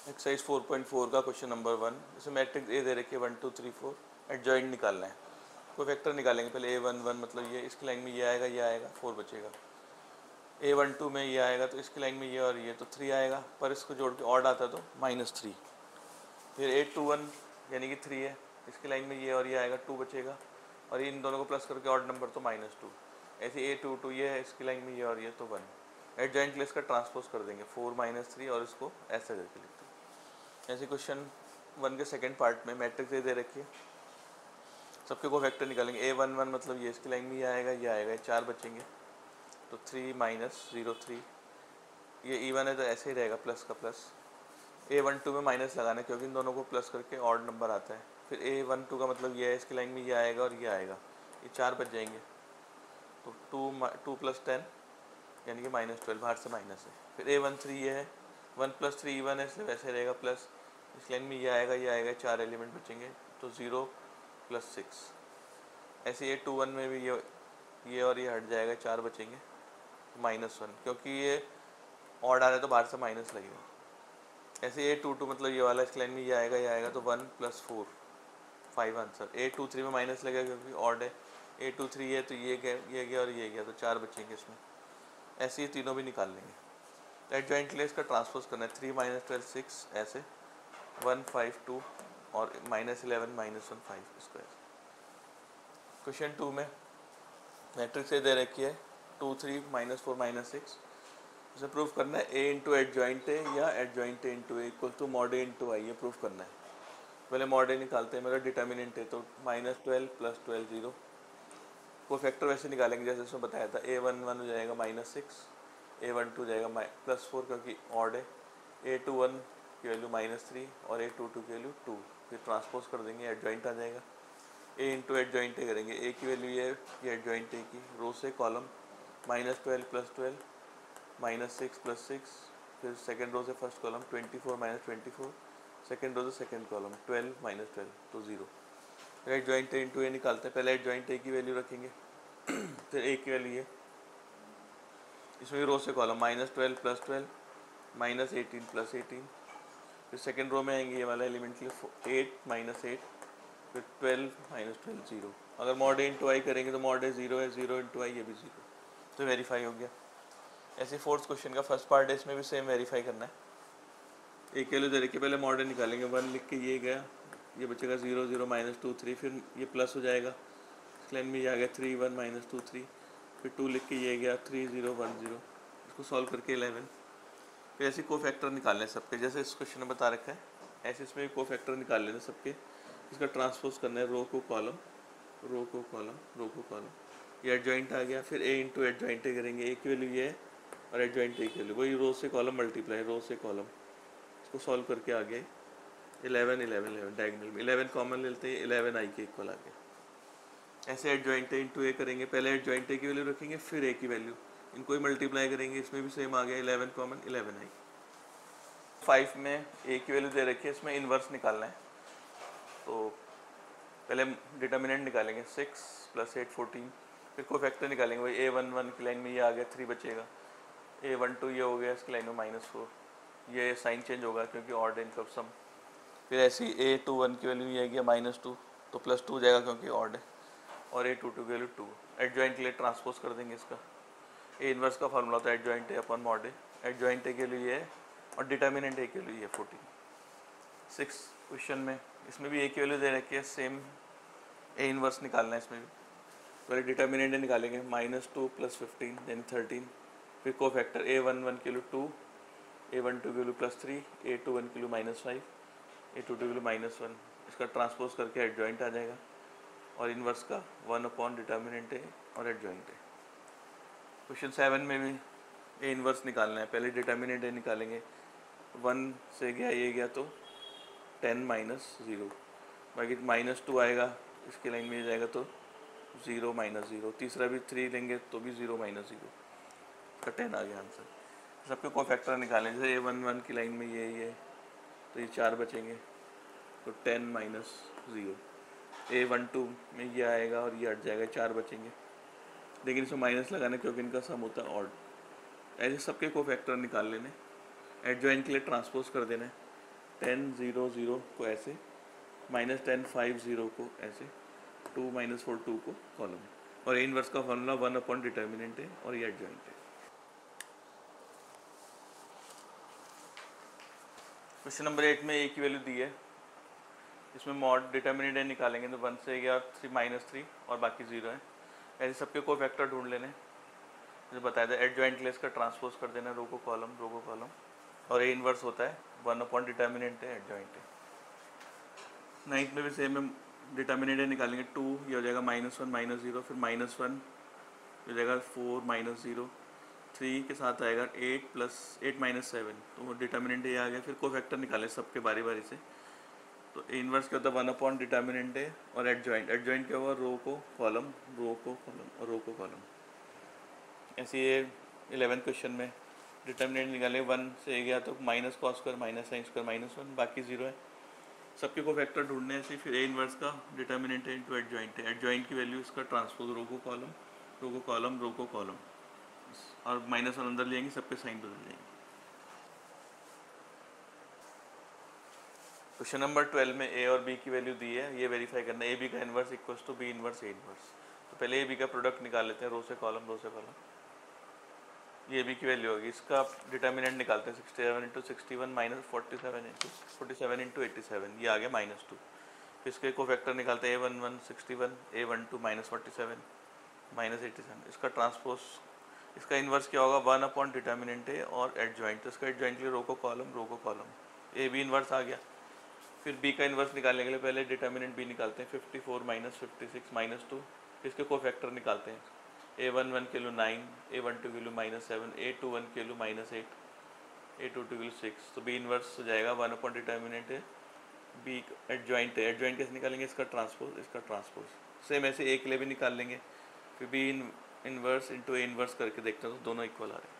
Exercise 4.4 का question number 1। इसमें matrix A दे रखी है 1 2 3 4, एडजॉइंट निकालना है। कोई फैक्टर निकालेंगे पहले A11 मतलब ये, इसकी लाइन में ये आएगा 4 बचेगा। A12 में ये आएगा तो इसकी लाइन में ये और ये तो 3 आएगा, पर इसको जोड़ के ऑड आता तो -3। फिर A21 यानी कि 3 है, इसकी लाइन में ये और ये आएगा 2 बचेगा, और इन दोनों को प्लस करके ऑड नंबर तो -2। ऐसे A22 ये है, इसकी लाइन में ये और ये तो 1। एडजॉइंट के लिए इसका ट्रांसपोज कर देंगे 4 -3 और इसको ऐसे करके लिखते हैं। ऐसे क्वेश्चन 1 के सेकेंड पार्ट में मैट्रिक्स ए दे रखी है, सबके को फैक्टर निकालेंगे। A11 मतलब ये, इसकी लाइन में ये आएगा, ये 4 बचेंगे तो 3 -0 3। ये इवन है तो ऐसे ही रहेगा प्लस का प्लस। A12 में माइनस लगाना है क्योंकि इन दोनों को प्लस करके ऑड नंबर आता है। फिर A12 का मतलब ये है, इसकी लाइन में ये आएगा और ये आएगा, ये 4 बच जाएंगे तो 2 + 10 यानी कि -12, बाहर से माइनस है। फिर A13 ये है, 1 + 3 इवन है इसलिए वैसे रहेगा प्लस, इस लाइन में ये आएगा, 4 एलिमेंट बचेंगे तो 0 + 6। ऐसे A21 में भी ये और ये हट जाएगा, 4 बचेंगे -1, क्योंकि ये ऑड आ रहा है तो बाहर से माइनस लगेगा। ऐसे A22 मतलब ये वाला, इसकी लाइन में ये आएगा तो 1 + 4 5 आंसर। A23 में माइनस लगेगा क्योंकि ऑड है। A23 है तो ये गया और ये गया तो 4 बचेंगे इसमें। ऐसे ये तीनों भी निकाल लेंगे। एडजॉइंट के लिए इसका ट्रांसपोज करना है, 3 - 12 6, ऐसे 1 5 2 और -11 -1 5, इसको ऐसे। क्वेश्चन 2 में मैट्रिक्स ए दे रखी है 2 3 -4 -6। इसे प्रूफ करना है A इंटू एडजॉइंट ए या adjoint A into A equal to mod A into I, ये प्रूफ करना है। पहले मॉड ए निकालते हैं, मेरा डिटर्मिनेंट है तो -12 + 12 0। को फैक्टर वैसे निकालेंगे जैसे उसमें बताया था। A11 हो जाएगा -6, A12 हो जाएगा +4 क्योंकि ऑड है, A21 की वैल्यू -3 और A22 की वैल्यू 2। फिर ट्रांसपोज कर देंगे, एडजॉइंट आ जाएगा। ए इंटू एडजॉइंट ए करेंगे, ए की वैल्यू ये एडजॉइंट ए की, रो से कॉलम -12 + 12 -6 + 6, फिर सेकेंड रो से फर्स्ट कॉलम 24 - 24, सेकेंड रो से सेकेंड कॉलम 12 - 12 तो 0। फिर एडजॉइंट ए इंटू ए निकालते हैं, पहले एडजॉइंट ए की वैल्यू रखेंगे फिर ए की वैल्यू ये, इसमें रो से कॉलम -12 + 12 -18 + 18, फिर सेकेंड रो में आएंगे ये वाला एलिमेंट के लिए 8 - 8, फिर 12 - 12 0। अगर मॉड ए इंटू आई करेंगे तो मॉड ए 0 है, 0 इंटू आई ये भी 0, तो वेरीफाई हो गया। ऐसे फोर्थ क्वेश्चन का फर्स्ट पार्ट है, इसमें भी सेम वेरीफाई करना है। एक वैल्यू दे रखी है, पहले मॉड ए निकालेंगे, 1 लिख के ये गया, ये बचेगा 0 0 -2 3, फिर ये प्लस हो जाएगा, लाइन में ये आ गया 3 1 -2 3, फिर 2 लिख के ये गया 3 0 1 0, इसको सॉल्व करके 11। फिर ऐसे को फैक्टर निकालने हैं सबके, जैसे इस क्वेश्चन में बता रखा है ऐसे इसमें को फैक्टर निकाल लेना सबके। इसका ट्रांसपोज करना है, रो को कॉलम, रो को कॉलम, रो को कॉलम, ये एडजॉइंट आ गया। फिर ए इंटू एडजॉइंट ए करेंगे, ए की वैल्यू ये है और एडजॉइंट ए की वैल्यू वही, रो से कॉलम मल्टीप्लाई, रो से कॉलम, इसको सॉल्व करके आ गया 11 11 11, डायगोनल में 11 कॉमन लेते हैं, 11 आई के इक्वल आ गया। ऐसे एडजॉइंट ए इंटू ए करेंगे, पहले एडजॉइंट ए की वैल्यू रखेंगे फिर ए की वैल्यू, इनको ही मल्टीप्लाई करेंगे, इसमें भी सेम आ गया 11 कॉमन 11 आई। 5 में ए की वैल्यू दे रखी है, इसमें इन्वर्स निकालना है तो पहले डिटर्मिनेंट निकालेंगे 6 + 8 14, फिर को फैक्टर निकालेंगे, वही A11 की लाइन में ये आ गया 3 बचेगा, A12 ये हो गया, इसकी लाइन में -4, ये साइन चेंज होगा क्योंकि ऑड इनका सम। फिर ऐसे ही A21 की वैल्यू ये आ गया -2 तो +2 हो जाएगा क्योंकि ऑड है, और A22 की वैल्यू 2। एडजॉइंट के लिए ट्रांसपोज कर देंगे इसका, ए इन्वर्स का फॉर्मूला होता है adjoint A upon mod A, adjoint A के लिए ये है और डिटर्मिनेंट ए के लिए ये 14। 6 क्वेश्चन में इसमें भी ए की वैल्यू दे रखी है, सेम ए इन्वर्स निकालना है इसमें भी। पहले डिटर्मिनेंट निकालेंगे, -2 + 15 देन 13, फिर को फैक्टर A11 की वैल्यू 2, A12 की वैल्यू +3, A21 की वैल्यू -5, A22 की वैल्यू -1, इसका ट्रांसपोज करके एडजॉइंट आ जाएगा और इन्वर्स का 1 अपॉन डिटर्मिनेंट ए और एडजॉइंट ए। क्वेश्चन 7 में भी ए इन्वर्स निकालना है, पहले डिटर्मिनेंट ए निकालेंगे, 1 से गया ये गया तो 10 - 0, बाकी -2 आएगा, इसकी लाइन में जाएगा तो 0 - 0, तीसरा भी 3 लेंगे तो भी 0 - 0, इसका 10 आ गया आंसर। सबके को फैक्टर निकालें, जैसे A11 की लाइन में ये तो ये 4 बचेंगे तो 10 - 0, A12 में ये आएगा और ये हट जाएगा, 4 बचेंगे, लेकिन इसमें माइनस लगाना क्योंकि इनका सम होता है ऑड। ऐसे सबके को फैक्टर निकाल लेने, एडजॉइंट के लिए ट्रांसपोज कर देना है, 10 0 0 को ऐसे, -10 5 0 को ऐसे, 2 -4 2 को कॉलम। और ए इनवर्स का फॉर्मूला 1 अपॉन डिटर्मिनेंट है और ये एडजॉइंट है। क्वेश्चन नंबर 8 में ए की वैल्यू दी है, इसमें मॉड डिटर्मिनेंट निकालेंगे तो 1 से गया 3 -3 और बाकी 0 है। ऐसे सबके कोफैक्टर ढूंढ लेने, जो बताया था एडजॉइंट के लिए इसका ट्रांसपोज कर देना, रो को कॉलम रो को कॉलम। और ए इनवर्स होता है 1 अपॉन डिटर्मिनेंट है एडजॉइंट है। 9th में भी सेम है, डिटर्मिनेंट निकालेंगे 2, ये हो जाएगा -1 -0, फिर -1 हो जाएगा 4 -0, 3 के साथ आएगा 8 + 8 - 7, तो वो डिटर्मिनेंट ये आ गया। फिर कोफैक्टर निकाले सबके बारी बारी से, तो ए इनवर्स क्या होता है 1 अपॉन डिटर्मिनेंट है और एडजॉइंट। एडजॉइंट क्या हुआ, रो को कॉलम रो को कॉलम और रो को कॉलम। ऐसे ये 11th क्वेश्चन में डिटर्मिनेंट निकाले, 1 से गया तो -cos² -sin² -1, बाकी 0 है। सबके को फैक्टर ढूंढने से फिर ए इनवर्स का डिटर्मिनेंट है इंटू एडजॉइंट है। एडजॉइंट की वैल्यू इसका ट्रांसपोज रो को कॉलम रो को कॉलम रो को कॉलम, और -1 अंदर लेंगे, सबके साइन बदल जाएंगे। क्वेश्चन नंबर 12 में ए और बी की वैल्यू दी है, ये वेरीफाई करना है ए बी का inverse equals to B inverse A inverse. तो पहले ए बी का प्रोडक्ट निकाल लेते हैं, रो से कॉलम रो से कॉलम। ये बी की वैल्यू होगी, इसका डिटर्मिनेंट निकालते हैं 67 × 61 -47 × 87, ये आ गया -2। फिर इसके कोफैक्टर निकालते हैं a11 61 a12 -47 -87, इसका ट्रांसपोज, इसका इन्वर्स क्या होगा 1 अपॉन डिटर्मिनेंट है और एडजॉइंट, तो इसका एडजॉइंट के लिए रो को कॉलम ए बी इन्वर्स आ गया। फिर बी का इन्वर्स निकालने के लिए पहले डिटर्मिनेंट बी निकालते हैं 54 -56 -2, इसके कोफैक्टर निकालते हैं a11 के लिए 9, a12 के लिए -7, a21 के लिए -8, a22 के लिए 6, तो बी इन्वर्स हो जाएगा 1 अपॉन डिटर्मिनेंट है, बी एडजॉइंट है। एडजॉइंट कैसे निकालेंगे, इसका ट्रांसपोज सेम ऐसे ए के लिए भी निकाल लेंगे, फिर B inverse into A inverse करके देखते हैं तो दोनों इक्वल आ रहे हैं।